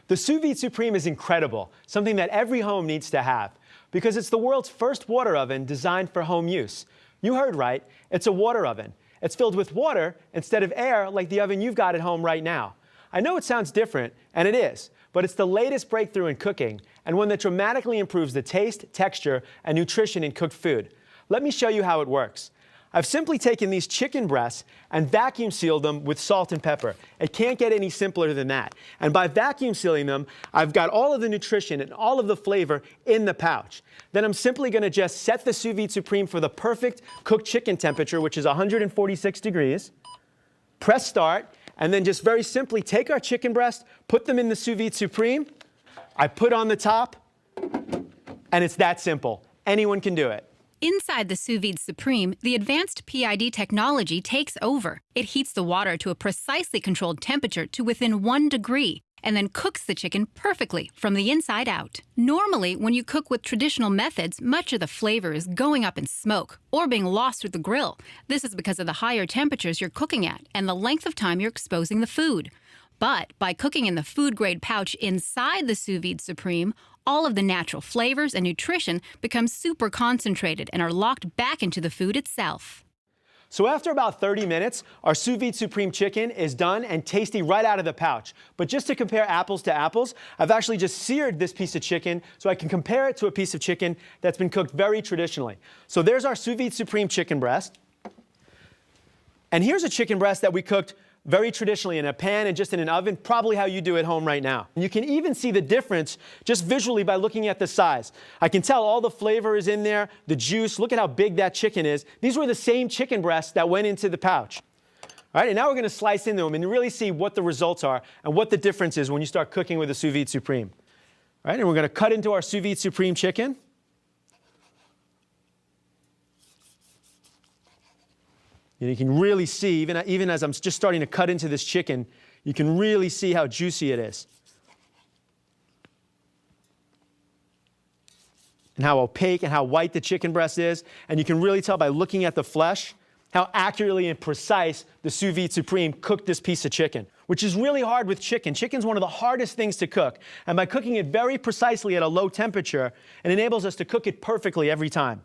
The Sous Vide Supreme is incredible, something that every home needs to have, because it's the world's first water oven designed for home use. You heard right, it's a water oven. It's filled with water instead of air like the oven you've got at home right now. I know it sounds different, and it is, but it's the latest breakthrough in cooking, and one that dramatically improves the taste, texture, and nutrition in cooked food. Let me show you how it works. I've simply taken these chicken breasts and vacuum sealed them with salt and pepper. It can't get any simpler than that. And by vacuum sealing them, I've got all of the nutrition and all of the flavor in the pouch. Then I'm simply going to just set the Sous Vide Supreme for the perfect cooked chicken temperature, which is 146 degrees. Press start, and then just very simply take our chicken breast, put them in the Sous Vide Supreme. I put on the top, and it's that simple. Anyone can do it. Inside the Sous Vide Supreme, the advanced PID technology takes over. It heats the water to a precisely controlled temperature to within 1 degree, and then cooks the chicken perfectly from the inside out. Normally, when you cook with traditional methods, much of the flavor is going up in smoke or being lost with the grill. This is because of the higher temperatures you're cooking at and the length of time you're exposing the food. But by cooking in the food-grade pouch inside the Sous Vide Supreme, all of the natural flavors and nutrition become super concentrated and are locked back into the food itself. So after about 30 minutes, our Sous Vide Supreme chicken is done and tasty right out of the pouch. But just to compare apples to apples, I've actually just seared this piece of chicken so I can compare it to a piece of chicken that's been cooked very traditionally. So there's our Sous Vide Supreme chicken breast. And here's a chicken breast that we cooked very traditionally in a pan and just in an oven, probably how you do at home right now. You can even see the difference just visually by looking at the size. I can tell all the flavor is in there, the juice. Look at how big that chicken is. These were the same chicken breasts that went into the pouch. All right, and now we're going to slice into them and really see what the results are and what the difference is when you start cooking with a Sous Vide Supreme. All right, and we're going to cut into our Sous Vide Supreme chicken. And you can really see, even as I'm just starting to cut into this chicken, you can really see how juicy it is. And how opaque and how white the chicken breast is. And you can really tell by looking at the flesh how accurately and precise the Sous Vide Supreme cooked this piece of chicken, which is really hard with chicken. Chicken's one of the hardest things to cook. And by cooking it very precisely at a low temperature, it enables us to cook it perfectly every time.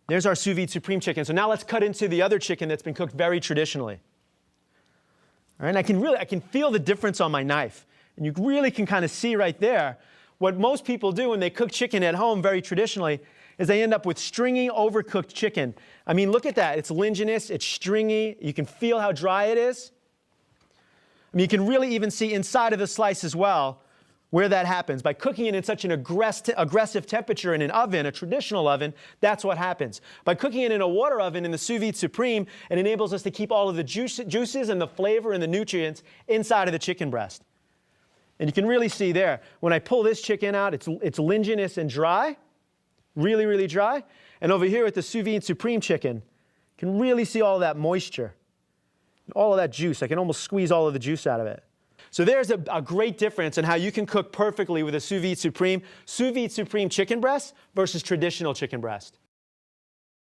There's our Sous Vide Supreme chicken. So now let's cut into the other chicken that's been cooked very traditionally. All right, and I can feel the difference on my knife. And you really can kind of see right there what most people do when they cook chicken at home very traditionally is they end up with stringy, overcooked chicken. I mean, look at that. It's ligneous, it's stringy. You can feel how dry it is. I mean, you can really even see inside of the slice as well where that happens. By cooking it in such an aggressive temperature in an oven, a traditional oven, that's what happens. By cooking it in a water oven in the Sous Vide Supreme, it enables us to keep all of the juices and the flavor and the nutrients inside of the chicken breast. And you can really see there, when I pull this chicken out, it's ligneous and dry, really, really dry. And over here with the Sous Vide Supreme chicken, you can really see all of that moisture, all of that juice. I can almost squeeze all of the juice out of it. So there's a great difference in how you can cook perfectly with a Sous Vide Supreme chicken breast versus traditional chicken breast.